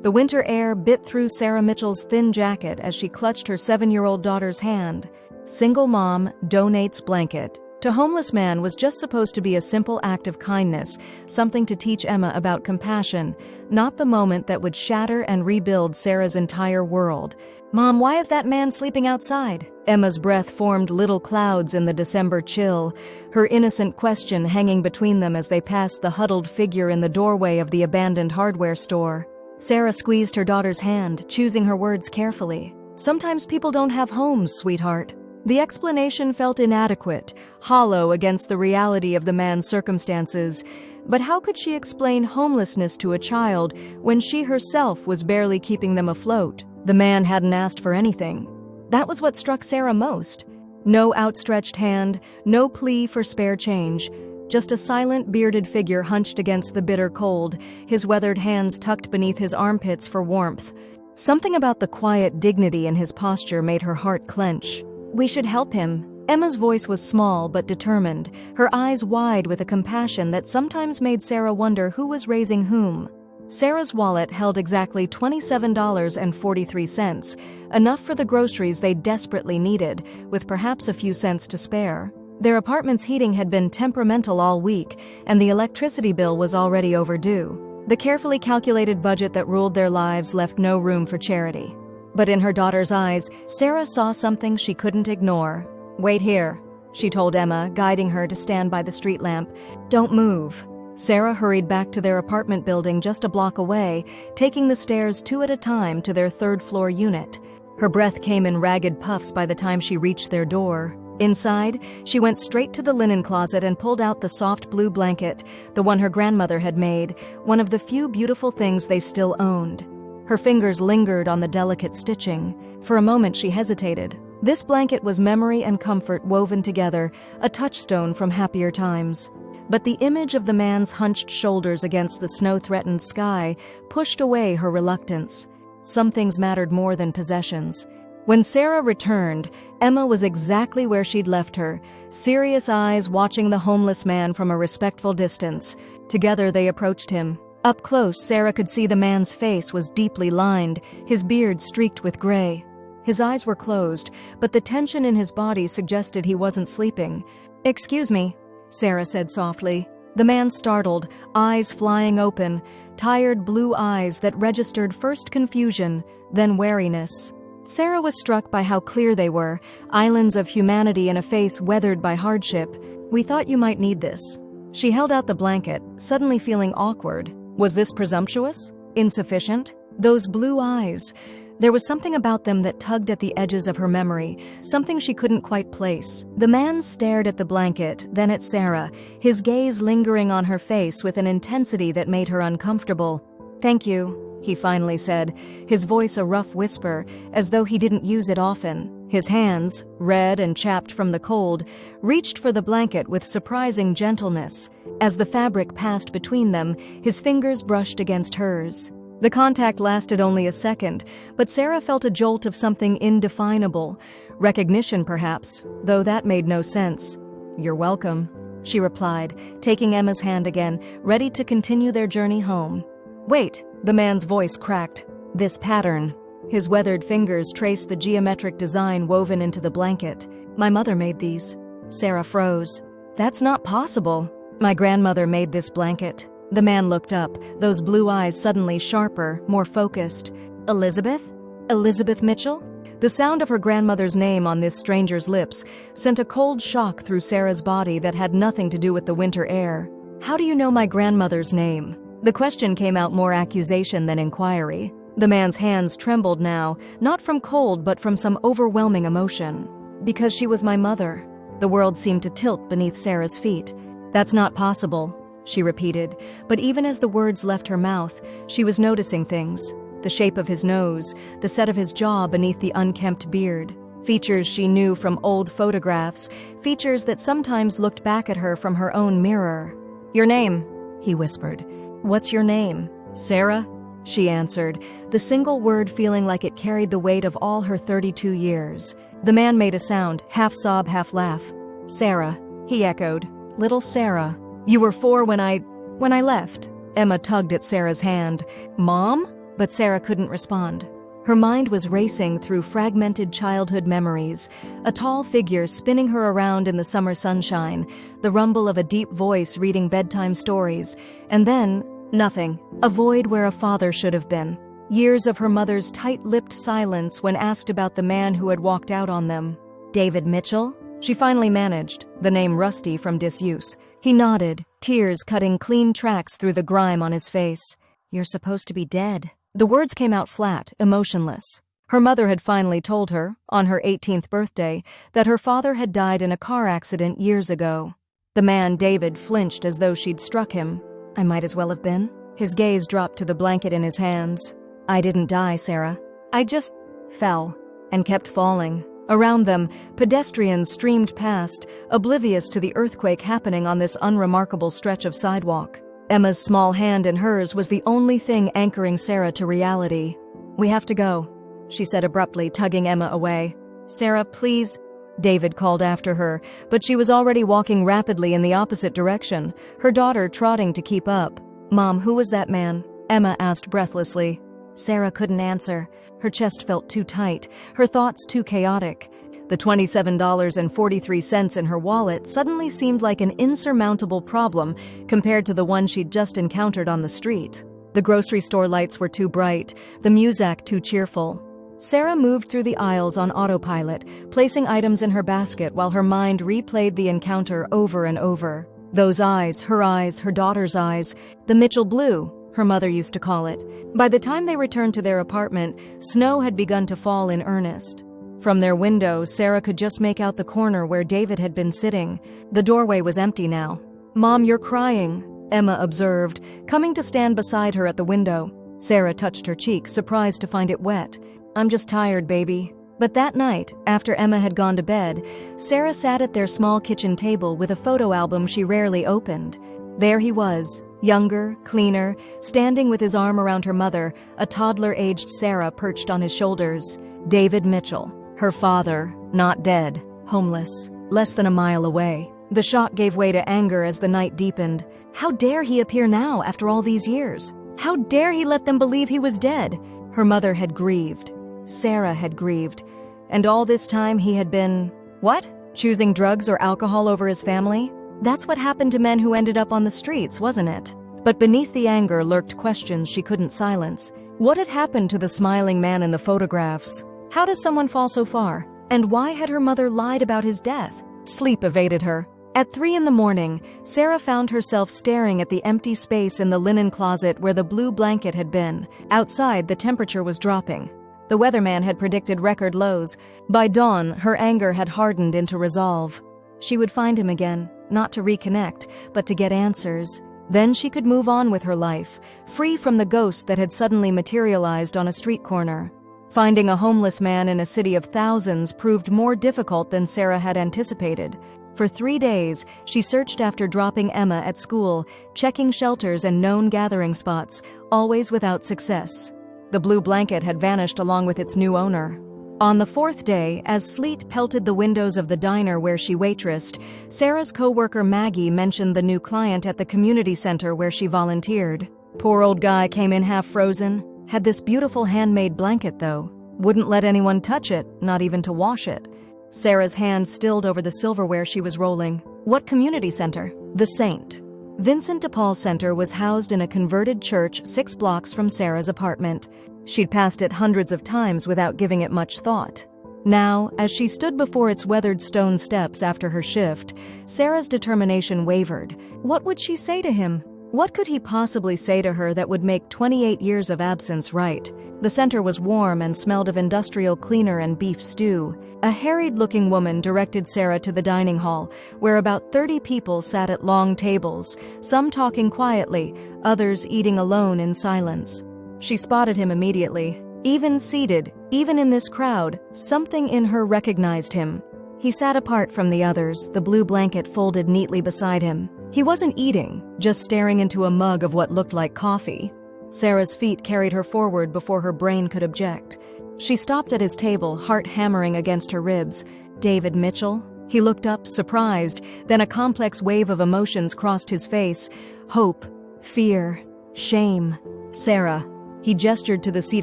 The winter air bit through Sarah Mitchell's thin jacket as she clutched her 7-year-old daughter's hand. Single mom donates blanket to homeless man was just supposed to be a simple act of kindness, something to teach Emma about compassion, not the moment that would shatter and rebuild Sarah's entire world. "Mom, why is that man sleeping outside?" Emma's breath formed little clouds in the December chill, her innocent question hanging between them as they passed the huddled figure in the doorway of the abandoned hardware store. Sarah squeezed her daughter's hand, choosing her words carefully. "Sometimes people don't have homes, sweetheart." The explanation felt inadequate, hollow against the reality of the man's circumstances. But how could she explain homelessness to a child when she herself was barely keeping them afloat? The man hadn't asked for anything. That was what struck Sarah most. No outstretched hand, no plea for spare change. Just a silent, bearded figure hunched against the bitter cold, his weathered hands tucked beneath his armpits for warmth. Something about the quiet dignity in his posture made her heart clench. "We should help him." Emma's voice was small but determined, her eyes wide with a compassion that sometimes made Sarah wonder who was raising whom. Sarah's wallet held exactly $27.43, enough for the groceries they desperately needed, with perhaps a few cents to spare. Their apartment's heating had been temperamental all week, and the electricity bill was already overdue. The carefully calculated budget that ruled their lives left no room for charity. But in her daughter's eyes, Sarah saw something she couldn't ignore. "Wait here," she told Emma, guiding her to stand by the street lamp. "Don't move." Sarah hurried back to their apartment building just a block away, taking the stairs 2 at a time to their 3rd-floor unit. Her breath came in ragged puffs by the time she reached their door. Inside, she went straight to the linen closet and pulled out the soft blue blanket, the one her grandmother had made, one of the few beautiful things they still owned. Her fingers lingered on the delicate stitching. For a moment she hesitated. This blanket was memory and comfort woven together, a touchstone from happier times. But the image of the man's hunched shoulders against the snow-threatened sky pushed away her reluctance. Some things mattered more than possessions. When Sarah returned, Emma was exactly where she'd left her, serious eyes watching the homeless man from a respectful distance. Together they approached him. Up close, Sarah could see the man's face was deeply lined, his beard streaked with gray. His eyes were closed, but the tension in his body suggested he wasn't sleeping. "Excuse me," Sarah said softly. The man startled, eyes flying open, tired blue eyes that registered first confusion, then wariness. Sarah was struck by how clear they were, islands of humanity in a face weathered by hardship. "We thought you might need this." She held out the blanket, suddenly feeling awkward. Was this presumptuous? Insufficient? Those blue eyes. There was something about them that tugged at the edges of her memory, something she couldn't quite place. The man stared at the blanket, then at Sarah, his gaze lingering on her face with an intensity that made her uncomfortable. "Thank you," he finally said, his voice a rough whisper, as though he didn't use it often. His hands, red and chapped from the cold, reached for the blanket with surprising gentleness. As the fabric passed between them, his fingers brushed against hers. The contact lasted only a second, but Sarah felt a jolt of something indefinable. Recognition, perhaps, though that made no sense. "You're welcome," she replied, taking Emma's hand again, ready to continue their journey home. "Wait," the man's voice cracked. "This pattern." His weathered fingers traced the geometric design woven into the blanket. "My mother made these." Sarah froze. "That's not possible." "My grandmother made this blanket." The man looked up, those blue eyes suddenly sharper, more focused. "Elizabeth? Elizabeth Mitchell?" The sound of her grandmother's name on this stranger's lips sent a cold shock through Sarah's body that had nothing to do with the winter air. "How do you know my grandmother's name?" The question came out more accusation than inquiry. The man's hands trembled now, not from cold but from some overwhelming emotion. "Because she was my mother." The world seemed to tilt beneath Sarah's feet. "That's not possible," she repeated, but even as the words left her mouth, she was noticing things. The shape of his nose, the set of his jaw beneath the unkempt beard. Features she knew from old photographs, features that sometimes looked back at her from her own mirror. "Your name," he whispered. "What's your name?" "Sarah," she answered, the single word feeling like it carried the weight of all her 32 years. The man made a sound, half sob, half laugh. "Sarah," he echoed. "Little Sarah. You were 4 when I left." Emma tugged at Sarah's hand. "Mom?" But Sarah couldn't respond. Her mind was racing through fragmented childhood memories, a tall figure spinning her around in the summer sunshine, the rumble of a deep voice reading bedtime stories, and then, nothing, a void where a father should have been. Years of her mother's tight-lipped silence when asked about the man who had walked out on them. David Mitchell? She finally managed, the name rusty from disuse. He nodded, tears cutting clean tracks through the grime on his face. "You're supposed to be dead." The words came out flat, emotionless. Her mother had finally told her, on her 18th birthday, that her father had died in a car accident years ago. The man, David, flinched as though she'd struck him. "I might as well have been." His gaze dropped to the blanket in his hands. "I didn't die, Sarah. I just fell," and kept falling. Around them, pedestrians streamed past, oblivious to the earthquake happening on this unremarkable stretch of sidewalk. Emma's small hand in hers was the only thing anchoring Sarah to reality. "We have to go," she said abruptly, tugging Emma away. "Sarah, please," David called after her, but she was already walking rapidly in the opposite direction, her daughter trotting to keep up. "Mom, who was that man?" Emma asked breathlessly. Sarah couldn't answer. Her chest felt too tight, her thoughts too chaotic. The $27.43 in her wallet suddenly seemed like an insurmountable problem compared to the one she'd just encountered on the street. The grocery store lights were too bright, the music too cheerful. Sarah moved through the aisles on autopilot, placing items in her basket while her mind replayed the encounter over and over. Those eyes, her daughter's eyes, the Mitchell blue, her mother used to call it. By the time they returned to their apartment, snow had begun to fall in earnest. From their window, Sarah could just make out the corner where David had been sitting. The doorway was empty now. "Mom, you're crying," Emma observed, coming to stand beside her at the window. Sarah touched her cheek, surprised to find it wet. "I'm just tired, baby." But that night, after Emma had gone to bed, Sarah sat at their small kitchen table with a photo album she rarely opened. There he was, younger, cleaner, standing with his arm around her mother, a toddler-aged Sarah perched on his shoulders. David Mitchell. Her father, not dead, homeless, less than a mile away. The shock gave way to anger as the night deepened. How dare he appear now after all these years? How dare he let them believe he was dead? Her mother had grieved. Sarah had grieved. And all this time he had been, what? Choosing drugs or alcohol over his family? That's what happened to men who ended up on the streets, wasn't it? But beneath the anger lurked questions she couldn't silence. What had happened to the smiling man in the photographs? How does someone fall so far? And why had her mother lied about his death? Sleep evaded her. At 3 a.m, Sarah found herself staring at the empty space in the linen closet where the blue blanket had been. Outside, the temperature was dropping. The weatherman had predicted record lows. By dawn, her anger had hardened into resolve. She would find him again, not to reconnect, but to get answers. Then she could move on with her life, free from the ghost that had suddenly materialized on a street corner. Finding a homeless man in a city of thousands proved more difficult than Sarah had anticipated. For 3 days, she searched after dropping Emma at school, checking shelters and known gathering spots, always without success. The blue blanket had vanished along with its new owner. On the 4th day, as sleet pelted the windows of the diner where she waitressed, Sarah's co-worker Maggie mentioned the new client at the community center where she volunteered. Poor old guy came in half frozen. Had this beautiful handmade blanket, though. Wouldn't let anyone touch it, not even to wash it. Sarah's hand stilled over the silverware she was rolling. What community center? The Saint. Vincent de Paul Center was housed in a converted church 6 blocks from Sarah's apartment. She'd passed it hundreds of times without giving it much thought. Now, as she stood before its weathered stone steps after her shift, Sarah's determination wavered. What would she say to him? What could he possibly say to her that would make 28 years of absence right? The center was warm and smelled of industrial cleaner and beef stew. A harried-looking woman directed Sarah to the dining hall, where about 30 people sat at long tables, some talking quietly, others eating alone in silence. She spotted him immediately. Even seated, even in this crowd, something in her recognized him. He sat apart from the others, the blue blanket folded neatly beside him. He wasn't eating, just staring into a mug of what looked like coffee. Sarah's feet carried her forward before her brain could object. She stopped at his table, heart hammering against her ribs. David Mitchell? He looked up, surprised, then a complex wave of emotions crossed his face. Hope, fear, shame. Sarah. He gestured to the seat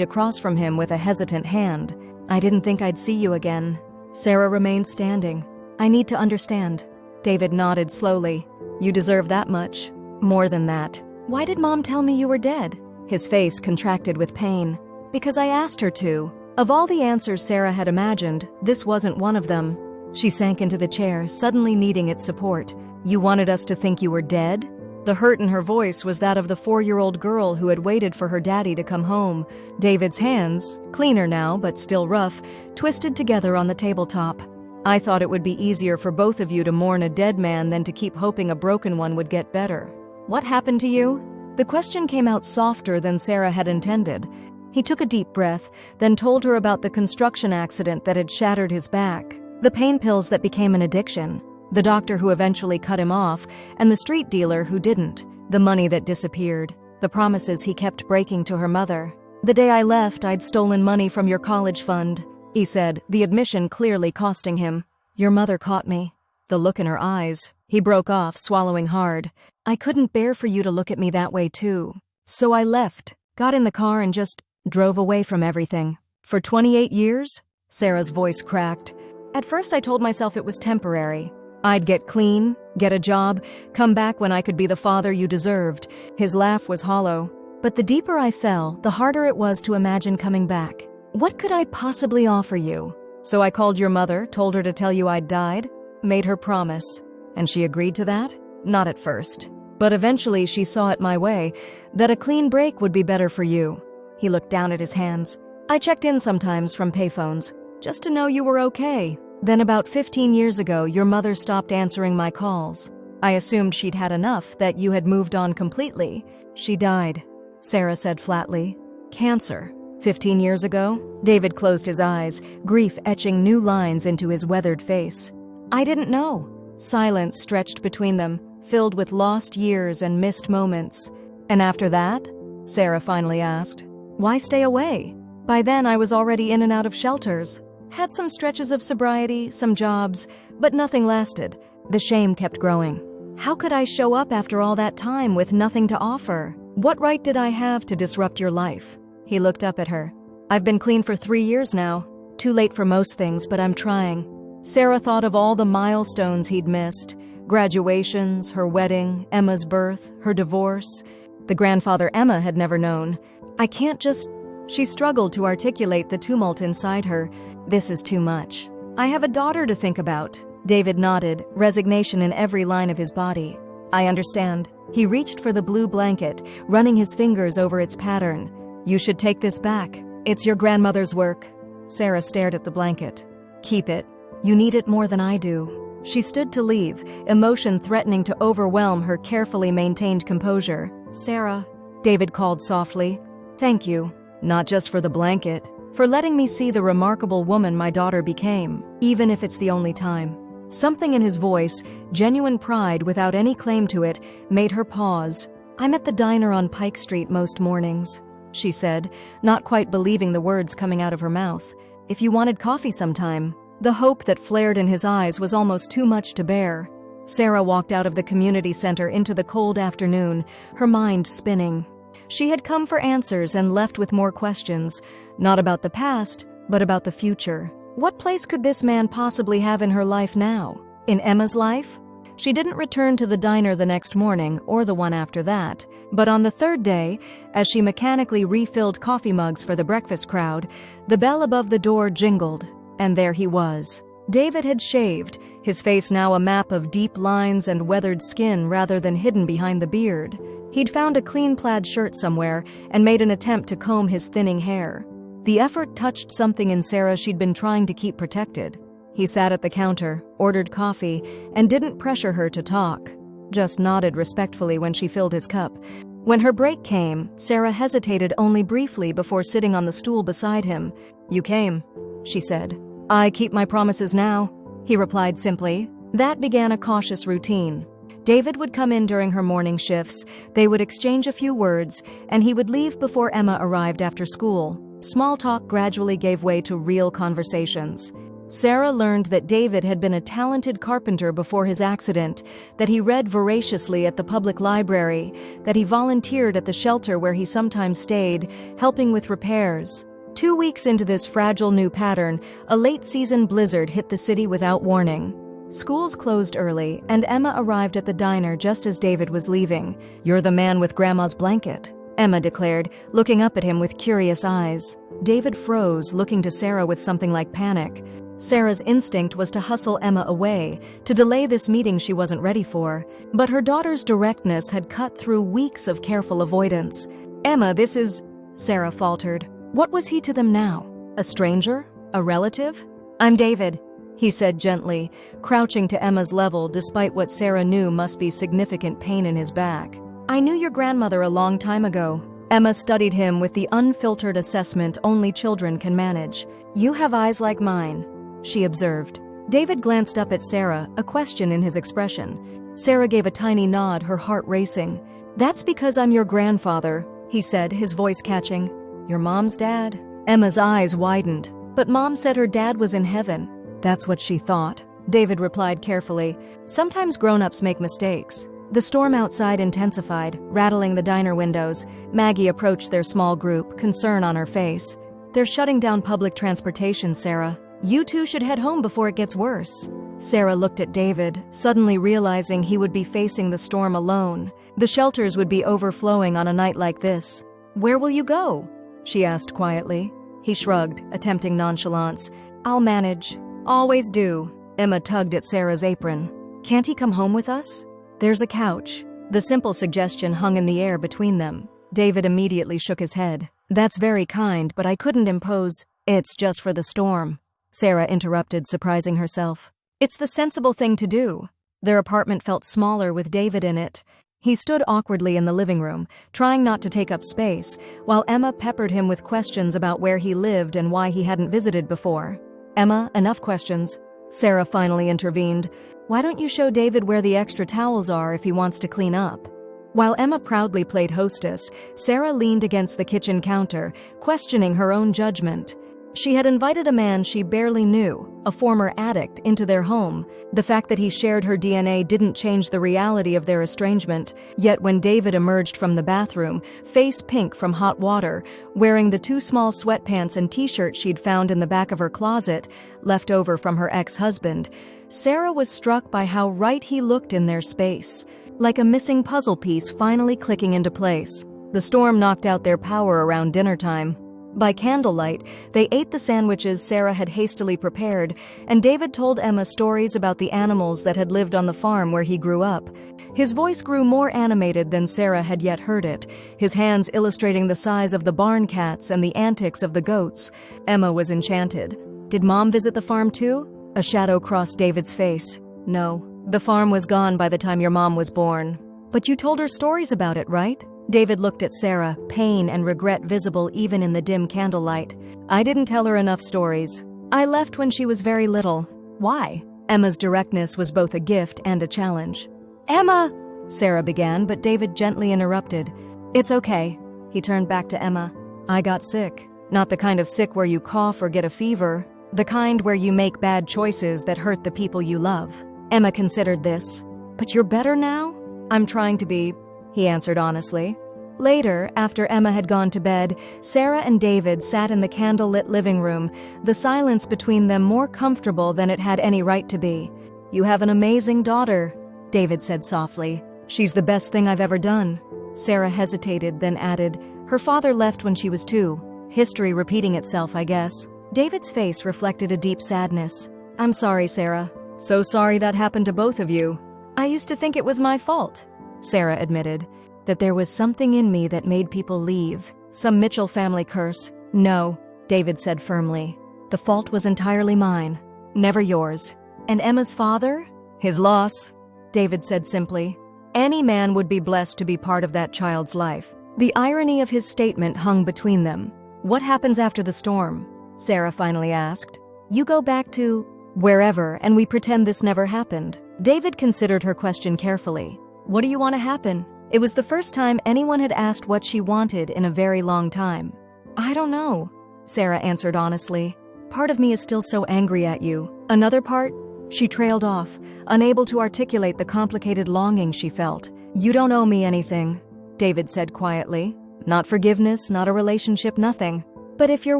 across from him with a hesitant hand. "I didn't think I'd see you again." Sarah remained standing. "I need to understand." David nodded slowly. "You deserve that much. More than that. Why did Mom tell me you were dead?" His face contracted with pain. "Because I asked her to." Of all the answers Sarah had imagined, this wasn't one of them. She sank into the chair, suddenly needing its support. "You wanted us to think you were dead?" The hurt in her voice was that of the 4-year-old girl who had waited for her daddy to come home. David's hands, cleaner now but still rough, twisted together on the tabletop. "I thought it would be easier for both of you to mourn a dead man than to keep hoping a broken one would get better." "What happened to you?" The question came out softer than Sarah had intended. He took a deep breath, then told her about the construction accident that had shattered his back, the pain pills that became an addiction, the doctor who eventually cut him off, and the street dealer who didn't, the money that disappeared, the promises he kept breaking to her mother. "The day I left, I'd stolen money from your college fund," he said, the admission clearly costing him. "Your mother caught me." The look in her eyes. He broke off, swallowing hard. "I couldn't bear for you to look at me that way too. So I left, got in the car and just drove away from everything. For 28 years? Sarah's voice cracked. "At first I told myself it was temporary. I'd get clean, get a job, come back when I could be the father you deserved." His laugh was hollow. "But the deeper I fell, the harder it was to imagine coming back. What could I possibly offer you? So I called your mother, told her to tell you I'd died, made her promise. And she agreed to that? Not at first. But eventually she saw it my way, that a clean break would be better for you." He looked down at his hands. "I checked in sometimes from payphones, just to know you were okay. Then about 15 years ago, your mother stopped answering my calls. I assumed she'd had enough, that you had moved on completely. She died," Sarah said flatly. "Cancer. 15 years ago?" David closed his eyes, grief etching new lines into his weathered face. "I didn't know." Silence stretched between them, filled with lost years and missed moments. "And after that?" Sarah finally asked. "Why stay away? By then I was already in and out of shelters. Had some stretches of sobriety, some jobs, but nothing lasted. The shame kept growing. How could I show up after all that time with nothing to offer? What right did I have to disrupt your life?" He looked up at her. "I've been clean for 3 years now. Too late for most things, but I'm trying." Sarah thought of all the milestones he'd missed. Graduations, her wedding, Emma's birth, her divorce. The grandfather Emma had never known. "I can't just..." She struggled to articulate the tumult inside her. "This is too much. I have a daughter to think about." David nodded, resignation in every line of his body. "I understand." He reached for the blue blanket, running his fingers over its pattern. "You should take this back. It's your grandmother's work." Sarah stared at the blanket. "Keep it. You need it more than I do." She stood to leave, emotion threatening to overwhelm her carefully maintained composure. "Sarah," David called softly. "Thank you. Not just for the blanket, for letting me see the remarkable woman my daughter became, even if it's the only time." Something in his voice, genuine pride without any claim to it, made her pause. "I'm at the diner on Pike Street most mornings," she said, not quite believing the words coming out of her mouth. "If you wanted coffee sometime." The hope that flared in his eyes was almost too much to bear. Sarah walked out of the community center into the cold afternoon, her mind spinning. She had come for answers and left with more questions, not about the past, but about the future. What place could this man possibly have in her life now? In Emma's life? She didn't return to the diner the next morning, or the one after that, but on the third day, as she mechanically refilled coffee mugs for the breakfast crowd, the bell above the door jingled, and there he was. David had shaved, his face now a map of deep lines and weathered skin rather than hidden behind the beard. He'd found a clean plaid shirt somewhere and made an attempt to comb his thinning hair. The effort touched something in Sarah she'd been trying to keep protected. He sat at the counter, ordered coffee, and didn't pressure her to talk, just nodded respectfully when she filled his cup. When her break came, Sarah hesitated only briefly before sitting on the stool beside him. "You came," she said. "I keep my promises now," he replied simply. That began a cautious routine. David would come in during her morning shifts, they would exchange a few words, and he would leave before Emma arrived after school. Small talk gradually gave way to real conversations. Sarah learned that David had been a talented carpenter before his accident, that he read voraciously at the public library, that he volunteered at the shelter where he sometimes stayed, helping with repairs. 2 weeks into this fragile new pattern, a late-season blizzard hit the city without warning. Schools closed early, and Emma arrived at the diner just as David was leaving. "You're the man with Grandma's blanket," Emma declared, looking up at him with curious eyes. David froze, looking to Sarah with something like panic. Sarah's instinct was to hustle Emma away, to delay this meeting she wasn't ready for. But her daughter's directness had cut through weeks of careful avoidance. "Emma, this is—" Sarah faltered. What was he to them now? A stranger? A relative? "I'm David," he said gently, crouching to Emma's level despite what Sarah knew must be significant pain in his back. "I knew your grandmother a long time ago." Emma studied him with the unfiltered assessment only children can manage. "You have eyes like mine," she observed. David glanced up at Sarah, a question in his expression. Sarah gave a tiny nod, her heart racing. "That's because I'm your grandfather," he said, his voice catching. "Your mom's dad?" Emma's eyes widened. "But Mom said her dad was in heaven." "That's what she thought," David replied carefully. "Sometimes grown-ups make mistakes." The storm outside intensified, rattling the diner windows. Maggie approached their small group, concern on her face. "They're shutting down public transportation, Sarah. You two should head home before it gets worse." Sarah looked at David, suddenly realizing he would be facing the storm alone. The shelters would be overflowing on a night like this. "Where will you go?" she asked quietly. He shrugged, attempting nonchalance. "I'll manage." "Always do." Emma tugged at Sarah's apron. "Can't he come home with us?" "There's a couch." The simple suggestion hung in the air between them. David immediately shook his head. "That's very kind, but I couldn't impose—" "It's just for the storm," Sarah interrupted, surprising herself. "It's the sensible thing to do." Their apartment felt smaller with David in it. He stood awkwardly in the living room, trying not to take up space, while Emma peppered him with questions about where he lived and why he hadn't visited before. "Emma, enough questions." Sarah finally intervened. "Why don't you show David where the extra towels are if he wants to clean up?" While Emma proudly played hostess, Sarah leaned against the kitchen counter, questioning her own judgment. She had invited a man she barely knew, a former addict, into their home. The fact that he shared her DNA didn't change the reality of their estrangement. Yet when David emerged from the bathroom, face pink from hot water, wearing the 2 small sweatpants and t-shirt she'd found in the back of her closet, left over from her ex-husband, Sarah was struck by how right he looked in their space, like a missing puzzle piece finally clicking into place. The storm knocked out their power around dinner time. By candlelight, they ate the sandwiches Sarah had hastily prepared, and David told Emma stories about the animals that had lived on the farm where he grew up. His voice grew more animated than Sarah had yet heard it, his hands illustrating the size of the barn cats and the antics of the goats. Emma was enchanted. "Did Mom visit the farm too?" A shadow crossed David's face. "No. The farm was gone by the time your mom was born." "But you told her stories about it, right?" David looked at Sarah, pain and regret visible even in the dim candlelight. "I didn't tell her enough stories. I left when she was very little." "Why?" Emma's directness was both a gift and a challenge. "Emma!" Sarah began, but David gently interrupted. "It's okay." He turned back to Emma. "I got sick. Not the kind of sick where you cough or get a fever. The kind where you make bad choices that hurt the people you love." Emma considered this. "But you're better now?" "I'm trying to be," he answered honestly. Later, after Emma had gone to bed, Sarah and David sat in the candlelit living room, the silence between them more comfortable than it had any right to be. "You have an amazing daughter," David said softly. "She's the best thing I've ever done." Sarah hesitated, then added, "Her father left when she was 2. History repeating itself, I guess." David's face reflected a deep sadness. "I'm sorry, Sarah. So sorry that happened to both of you." "I used to think it was my fault," Sarah admitted. "That there was something in me that made people leave. Some Mitchell family curse." "No," David said firmly. "The fault was entirely mine. Never yours." "And Emma's father?" "His loss," David said simply. "Any man would be blessed to be part of that child's life." The irony of his statement hung between them. "What happens after the storm?" Sarah finally asked. "You go back to wherever and we pretend this never happened." David considered her question carefully. "What do you want to happen?" It was the first time anyone had asked what she wanted in a very long time. "I don't know," Sarah answered honestly. part of me is still so angry at you. Another part? She trailed off, unable to articulate the complicated longing she felt. You don't owe me anything, David said quietly. Not forgiveness, not a relationship, nothing. But if you're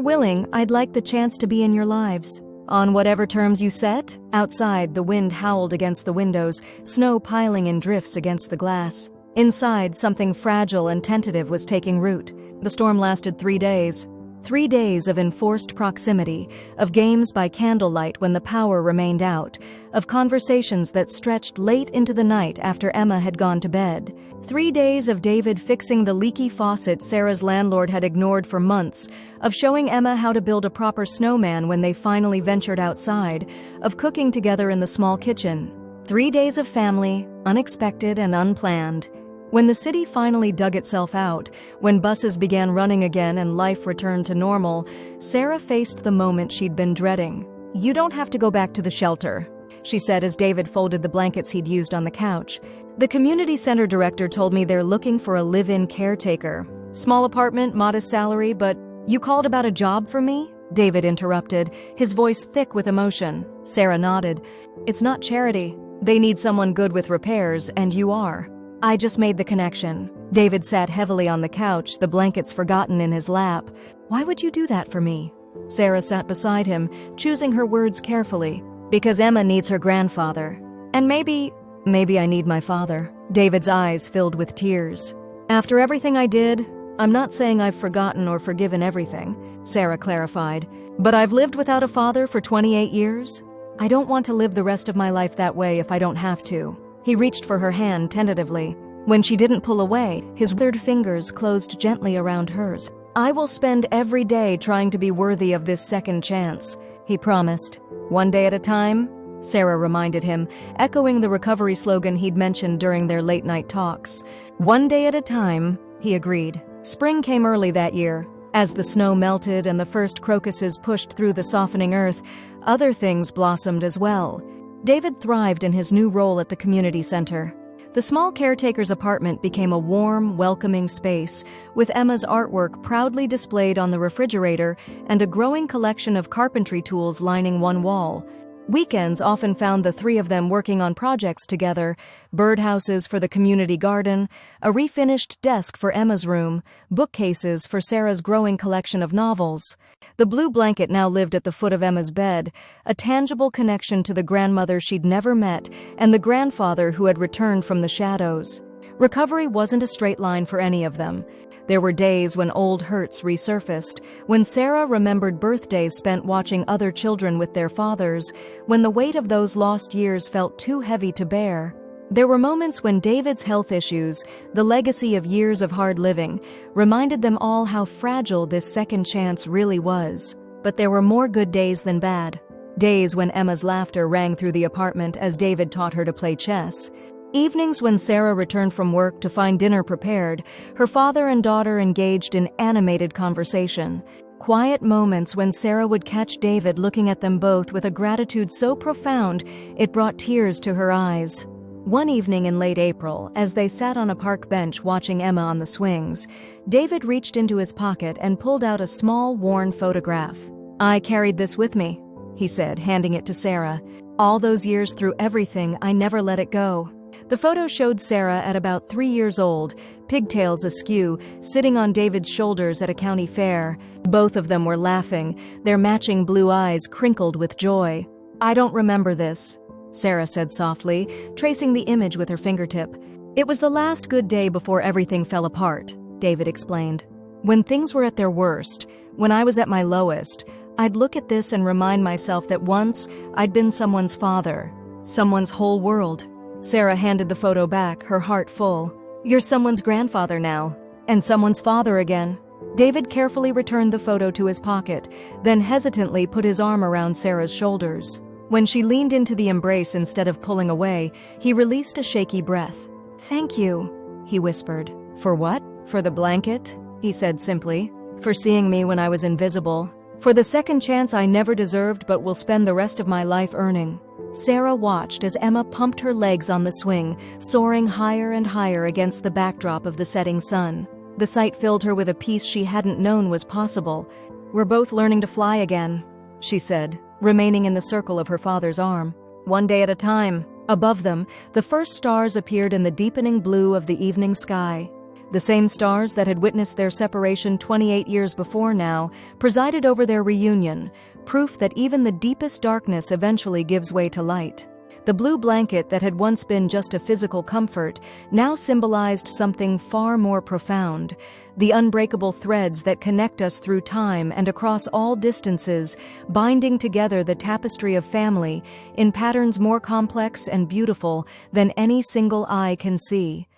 willing, I'd like the chance to be in your lives. On whatever terms you set? Outside, the wind howled against the windows, snow piling in drifts against the glass. Inside, something fragile and tentative was taking root. The storm lasted 3 days. 3 days of enforced proximity, of games by candlelight when the power remained out, of conversations that stretched late into the night after Emma had gone to bed. 3 days of David fixing the leaky faucet Sarah's landlord had ignored for months, of showing Emma how to build a proper snowman when they finally ventured outside, of cooking together in the small kitchen. 3 days of family, unexpected and unplanned. When the city finally dug itself out, when buses began running again and life returned to normal, Sarah faced the moment she'd been dreading. You don't have to go back to the shelter, she said as David folded the blankets he'd used on the couch. The community center director told me they're looking for a live-in caretaker. Small apartment, modest salary, but you called about a job for me? David interrupted, his voice thick with emotion. Sarah nodded. It's not charity. They need someone good with repairs, and you are. I just made the connection. David sat heavily on the couch, the blankets forgotten in his lap. Why would you do that for me? Sarah sat beside him, choosing her words carefully. Because Emma needs her grandfather. And maybe I need my father. David's eyes filled with tears. After everything I did, I'm not saying I've forgotten or forgiven everything, Sarah clarified. But I've lived without a father for 28 years. I don't want to live the rest of my life that way if I don't have to. He reached for her hand tentatively. When she didn't pull away, his withered fingers closed gently around hers. I will spend every day trying to be worthy of this second chance, he promised. One day at a time, Sarah reminded him, echoing the recovery slogan he'd mentioned during their late-night talks. One day at a time, he agreed. Spring came early that year. As the snow melted and the first crocuses pushed through the softening earth, other things blossomed as well. David thrived in his new role at the community center. The small caretaker's apartment became a warm, welcoming space, with Emma's artwork proudly displayed on the refrigerator and a growing collection of carpentry tools lining one wall. Weekends often found the three of them working on projects together: birdhouses for the community garden, a refinished desk for Emma's room, bookcases for Sarah's growing collection of novels. The blue blanket now lived at the foot of Emma's bed, a tangible connection to the grandmother she'd never met and the grandfather who had returned from the shadows. Recovery wasn't a straight line for any of them. There were days when old hurts resurfaced, when Sarah remembered birthdays spent watching other children with their fathers, when the weight of those lost years felt too heavy to bear. There were moments when David's health issues, the legacy of years of hard living, reminded them all how fragile this second chance really was. But there were more good days than bad. Days when Emma's laughter rang through the apartment as David taught her to play chess. Evenings when Sarah returned from work to find dinner prepared, her father and daughter engaged in animated conversation. Quiet moments when Sarah would catch David looking at them both with a gratitude so profound it brought tears to her eyes. One evening in late April, as they sat on a park bench watching Emma on the swings, David reached into his pocket and pulled out a small, worn photograph. I carried this with me, he said, handing it to Sarah. All those years through everything, I never let it go. The photo showed Sarah at about 3 years old, pigtails askew, sitting on David's shoulders at a county fair. Both of them were laughing, their matching blue eyes crinkled with joy. I don't remember this, Sarah said softly, tracing the image with her fingertip. It was the last good day before everything fell apart, David explained. When things were at their worst, when I was at my lowest, I'd look at this and remind myself that once I'd been someone's father, someone's whole world. Sarah handed the photo back, her heart full. You're someone's grandfather now, and someone's father again. David carefully returned the photo to his pocket, then hesitantly put his arm around Sarah's shoulders. When she leaned into the embrace instead of pulling away, he released a shaky breath. Thank you, he whispered. For what? For the blanket, he said simply. For seeing me when I was invisible. For the second chance I never deserved but will spend the rest of my life earning. Sarah watched as Emma pumped her legs on the swing, soaring higher and higher against the backdrop of the setting sun. The sight filled her with a peace she hadn't known was possible. We're both learning to fly again, she said, remaining in the circle of her father's arm. "One day at a time." Above them, the first stars appeared in the deepening blue of the evening sky. The same stars that had witnessed their separation 28 years before now presided over their reunion, proof that even the deepest darkness eventually gives way to light. The blue blanket that had once been just a physical comfort now symbolized something far more profound: the unbreakable threads that connect us through time and across all distances, binding together the tapestry of family in patterns more complex and beautiful than any single eye can see.